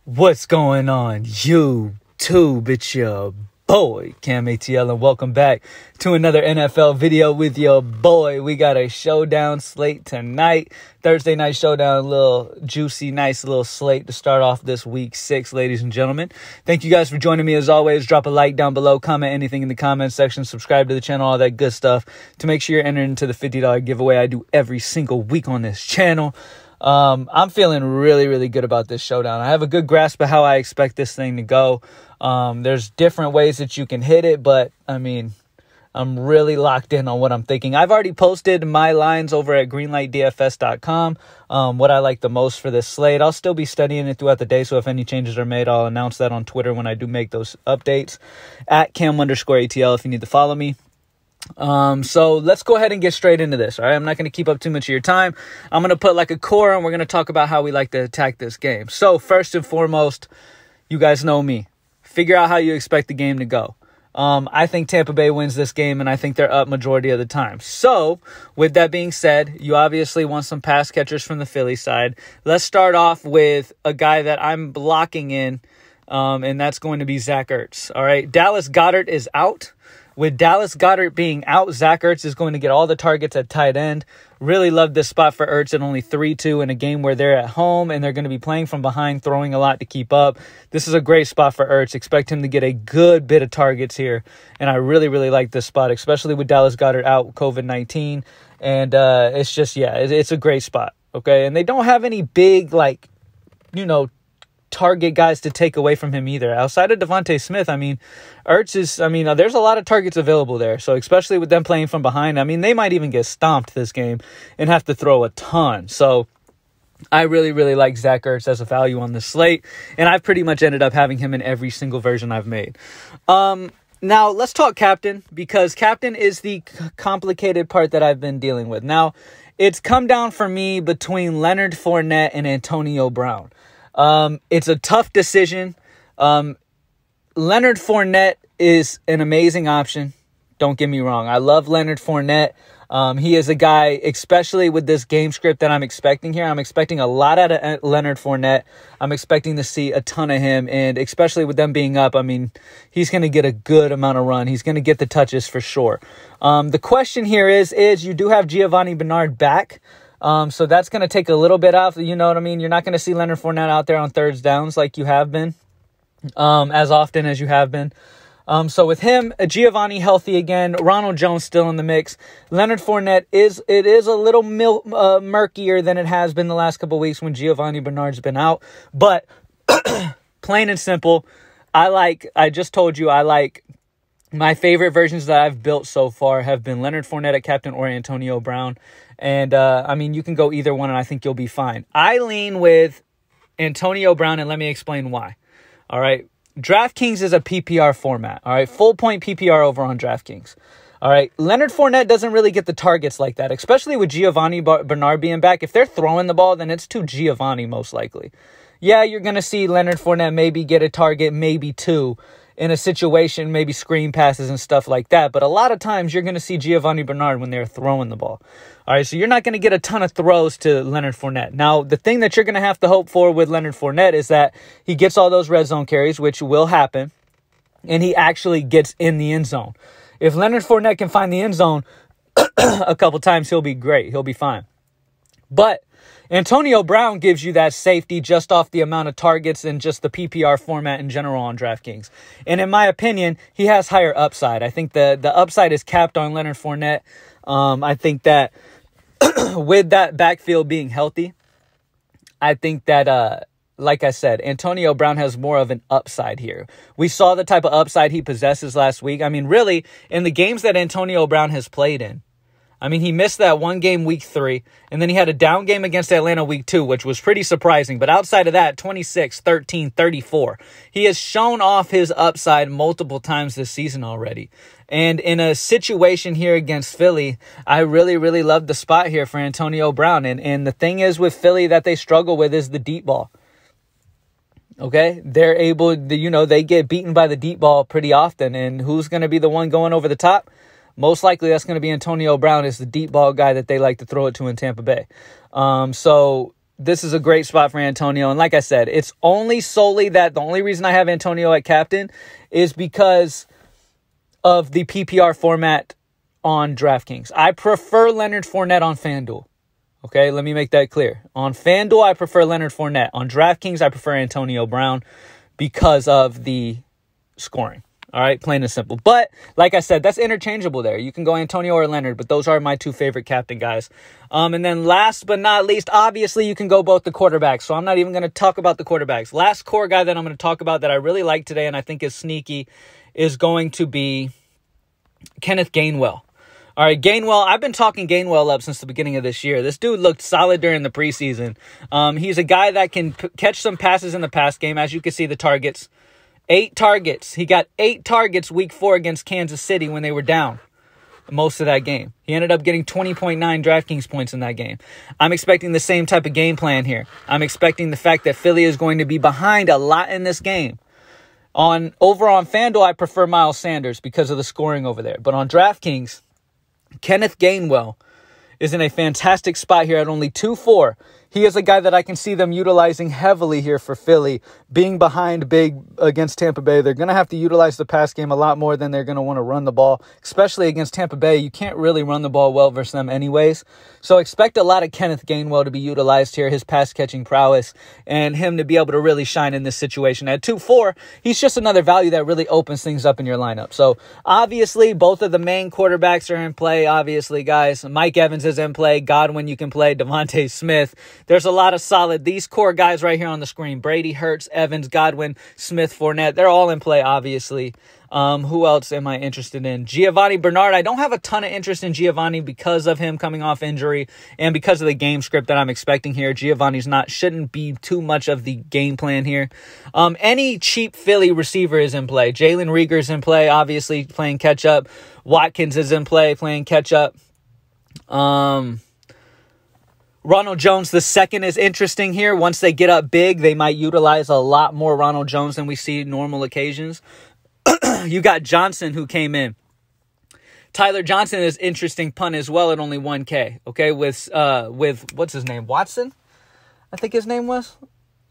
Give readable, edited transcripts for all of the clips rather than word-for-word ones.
What's going on, YouTube? It's your boy, CamATL, and welcome back to another NFL video with your boy. We got a showdown slate tonight. Thursday night showdown, a little juicy, nice little slate to start off this week 6, ladies and gentlemen. Thank you guys for joining me as always. Drop a like down below, comment anything in the comment section, subscribe to the channel, all that good stuff to make sure you're entered into the $50 giveaway I do every single week on this channel. I'm feeling really good about this showdown. I have a good grasp of how I expect this thing to go. There's different ways that you can hit it, but I mean, I'm really locked in on what I'm thinking. I've already posted my lines over at greenlightdfs.com, what I like the most for this slate. I'll still be studying it throughout the day, so if any changes are made, I'll announce that on Twitter when I do make those updates. At Cam_ATL if you need to follow me. So let's go ahead and get straight into this. All right. I'm not going to keep up too much of your time. I'm going to put like a core and we're going to talk about how we like to attack this game. So first and foremost, you guys know me. Figure out how you expect the game to go. I think Tampa Bay wins this game and I think they're up majority of the time. So with that being said, you obviously want some pass catchers from the Philly side. Let's start off with a guy that I'm blocking in, and that's going to be Zach Ertz. All right. Dallas Goedert is out. With Dallas Goedert being out, Zach Ertz is going to get all the targets at tight end. Really love this spot for Ertz at only 3-2 in a game where they're at home and they're going to be playing from behind, throwing a lot to keep up. This is a great spot for Ertz. Expect him to get a good bit of targets here. And I really like this spot, especially with Dallas Goedert out with COVID-19. And it's just, yeah, it's a great spot. Okay. And they don't have any big, like, target guys to take away from him either. Outside of Devontae Smith, I mean, Ertz is, there's a lot of targets available there. So especially with them playing from behind, they might even get stomped this game and have to throw a ton. So I really like Zach Ertz as a value on the slate. And I've pretty much ended up having him in every single version I've made. Now let's talk captain, because captain is the complicated part that I've been dealing with. Now it's come down for me between Leonard Fournette and Antonio Brown. It's a tough decision. Leonard Fournette is an amazing option. Don't get me wrong. I love Leonard Fournette. He is a guy, especially with this game script that I'm expecting here. I'm expecting a lot out of Leonard Fournette. I'm expecting to see a ton of him. And especially with them being up, he's going to get a good amount of run. He's going to get the touches for sure. The question here is you do have Giovanni Bernard back. So that's going to take a little bit off. You know what I mean? You're not going to see Leonard Fournette out there on third downs like you have been, as often as you have been. So with him, Giovanni healthy again, Ronald Jones still in the mix. Leonard Fournette is a little murkier than it has been the last couple of weeks when Giovanni Bernard's been out. But plain and simple, I just told you, I like my favorite versions that I've built so far have been Leonard Fournette at captain or Antonio Brown. And, you can go either one and I think you'll be fine. I lean with Antonio Brown, and let me explain why. All right. Draftkings is a PPR format. All right. Full point PPR over on Draftkings. All right. Leonard Fournette doesn't really get the targets like that, especially with Giovanni Bernard being back. If they're throwing the ball, then it's to Giovanni most likely. Yeah, you're going to see Leonard Fournette maybe get a target, maybe two, in a situation, maybe screen passes and stuff like that. But a lot of times you're going to see Giovanni Bernard when they're throwing the ball. All right, so you're not going to get a ton of throws to Leonard Fournette. Now, the thing that you're going to have to hope for with Leonard Fournette is that he gets all those red zone carries, which will happen, and he actually gets in the end zone. If Leonard Fournette can find the end zone a couple times, he'll be great. He'll be fine. But Antonio Brown gives you that safety just off the amount of targets and just the PPR format in general on DraftKings. And in my opinion, he has higher upside. I think the upside is capped on Leonard Fournette. I think that with that backfield being healthy, I think that, like I said, Antonio Brown has more of an upside here. We saw the type of upside he possesses last week. Really, in the games that Antonio Brown has played in, he missed that one game week 3, and then he had a down game against Atlanta week 2, which was pretty surprising. But outside of that, 26, 13, 34. He has shown off his upside multiple times this season already. And in a situation here against Philly, I really love the spot here for Antonio Brown. And the thing is with Philly that they struggle with is the deep ball. Okay, they're able to, they get beaten by the deep ball pretty often. And who's going to be the one going over the top? Most likely that's going to be Antonio Brown, is the deep ball guy that they like to throw it to in Tampa Bay. So this is a great spot for Antonio. And like I said, it's only solely that the only reason I have Antonio at captain is because of the PPR format on DraftKings. I prefer Leonard Fournette on FanDuel. Okay, let me make that clear. On FanDuel, I prefer Leonard Fournette. On DraftKings, I prefer Antonio Brown because of the scoring. All right, plain and simple. But like I said, that's interchangeable there. You can go Antonio or Leonard, but those are my two favorite captain guys. And then last but not least, obviously you can go both the quarterbacks. So I'm not even going to talk about the quarterbacks. Last core guy that I'm going to talk about that I really like today and I think is sneaky is going to be Kenneth Gainwell. All right, Gainwell, I've been talking Gainwell up since the beginning of this year. This dude looked solid during the preseason. He's a guy that can catch some passes in the pass game. As you can see, the targets. 8 targets. He got 8 targets week 4 against Kansas City when they were down most of that game. He ended up getting 20.9 DraftKings points in that game. I'm expecting the same type of game plan here. I'm expecting the fact that Philly is going to be behind a lot in this game. Over on FanDuel, I prefer Miles Sanders because of the scoring over there. But on DraftKings, Kenneth Gainwell is in a fantastic spot here at only 2.4. He is a guy that I can see them utilizing heavily here for Philly, being behind big against Tampa Bay. They're going to have to utilize the pass game a lot more than they're going to want to run the ball, especially against Tampa Bay. You can't really run the ball well versus them anyways. So expect a lot of Kenneth Gainwell to be utilized here, his pass catching prowess, and him to be able to really shine in this situation. At 2.4, he's just another value that really opens things up in your lineup. So obviously, both of the main quarterbacks are in play, obviously, guys. Mike Evans is in play. Godwin, you can play. Devontae Smith. There's a lot of solid, these core guys right here on the screen. Brady, Hurts, Evans, Godwin, Smith, Fournette. They're all in play, obviously. Who else am I interested in? Giovanni Bernard. I don't have a ton of interest in Giovanni because of him coming off injury and because of the game script that I'm expecting here. Giovanni's shouldn't be too much of the game plan here. Any cheap Philly receiver is in play. Jalen Reagor's in play, obviously playing catch up. Watkins is in play, playing catch up. Ronald Jones the second is interesting here. Once they get up big, they might utilize a lot more Ronald Jones than we see normal occasions. You got Johnson who came in. Tyler Johnson is interesting punt as well at only 1K. Okay, with what's his name? Watson? I think his name was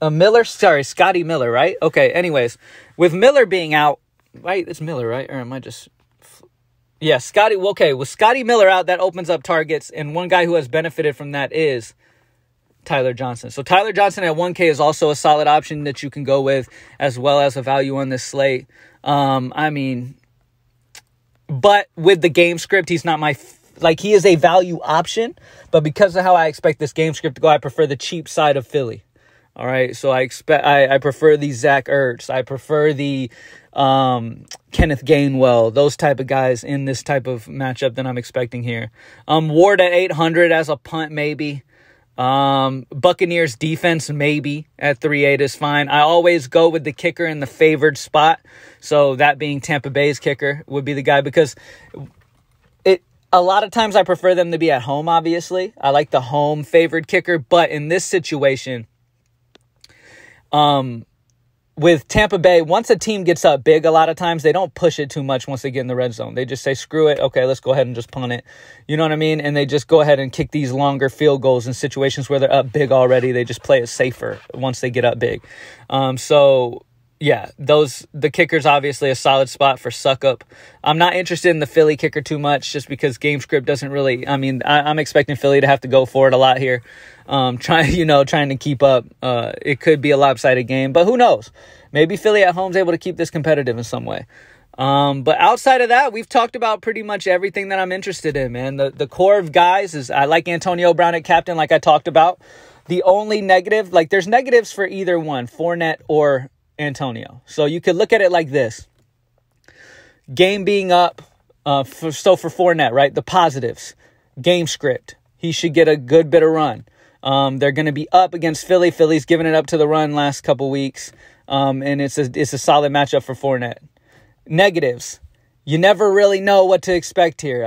Miller. Sorry, Scotty Miller, right? Okay, anyways, with Miller being out, right? It's Miller, right? Or am I just... Yeah, Scotty. Okay, with Scotty Miller out, that opens up targets, and one guy who has benefited from that is Tyler Johnson. So Tyler Johnson at 1K is also a solid option that you can go with, as well as a value on this slate. But with the game script, he's not he is a value option, but because of how I expect this game script to go, I prefer the cheap side of Philly. All right, so I prefer the Zach Ertz. I prefer the Kenneth Gainwell, those type of guys in this type of matchup that I'm expecting here. Ward at 800 as a punt, maybe. Buccaneers defense, maybe at 3.8 is fine. I always go with the kicker in the favored spot. So that being Tampa Bay's kicker would be the guy, because a lot of times I prefer them to be at home, obviously. I like the home favored kicker, but in this situation, with Tampa Bay, once a team gets up big, a lot of times they don't push it too much once they get in the red zone. They just say, screw it. Okay, let's go ahead and just punt it. You know what I mean? And they just go ahead and kick these longer field goals in situations where they're up big already. They just play it safer once they get up big. Yeah, the kicker's obviously a solid spot for suck up. I'm not interested in the Philly kicker too much just because game script doesn't really, I'm expecting Philly to have to go for it a lot here. Trying to keep up. It could be a lopsided game, but who knows? Maybe Philly at home is able to keep this competitive in some way. But outside of that, we've talked about pretty much everything that I'm interested in, man. The core of guys is, I like Antonio Brown at captain, like I talked about. The only negative, there's negatives for either one, Fournette or Antonio. So you could look at it like this. Game being up, for Fournette, right? The positives. Game script. He should get a good bit of run. They're going to be up against Philly. Philly's given it up to the run last couple weeks. And it's a solid matchup for Fournette. Negatives. You never really know what to expect here.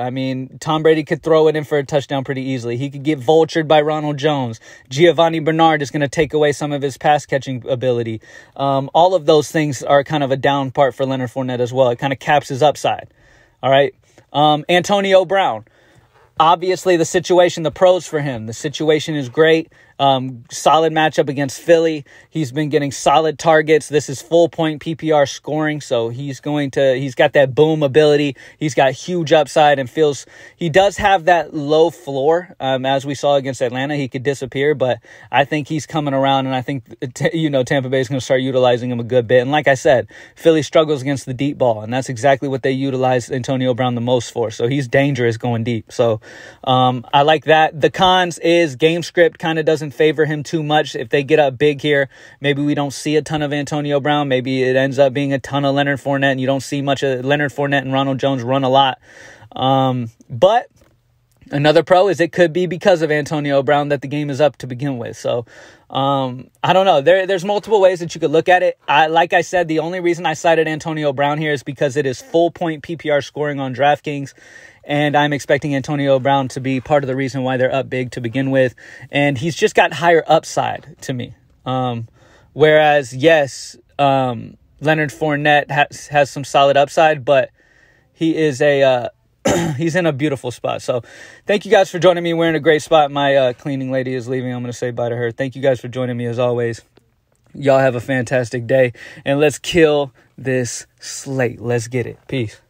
Tom Brady could throw it in for a touchdown pretty easily. He could get vultured by Ronald Jones. Giovanni Bernard is going to take away some of his pass catching ability. All of those things are kind of a down part for Leonard Fournette as well. It kind of caps his upside. All right. Antonio Brown. Obviously, the pros for him. The situation is great. Solid matchup against Philly. He's been getting solid targets. This is full point PPR scoring, so he's got that boom ability. He's got huge upside and he does have that low floor. As we saw against Atlanta, he could disappear, but I think he's coming around, and I think, Tampa Bay is going to start utilizing him a good bit. And like I said, Philly struggles against the deep ball, and that's exactly what they utilize Antonio Brown the most for. So he's dangerous going deep. So I like that. The cons is game script kind of doesn't favor him too much. If they get up big here, maybe we don't see a ton of Antonio Brown. Maybe it ends up being a ton of Leonard Fournette, and you don't see much of Leonard Fournette and Ronald Jones run a lot. But another pro is it could be because of Antonio Brown that the game is up to begin with. So I don't know. There's multiple ways that you could look at it. Like I said, the only reason I cited Antonio Brown here is because it is full point PPR scoring on DraftKings, and I'm expecting Antonio Brown to be part of the reason why they're up big to begin with. And he's just got higher upside to me. Whereas, yes, Leonard Fournette has some solid upside, but he is he's in a beautiful spot. So thank you guys for joining me. We're in a great spot. My cleaning lady is leaving. I'm going to say bye to her. Thank you guys for joining me as always. Y'all have a fantastic day, and let's kill this slate. Let's get it. Peace.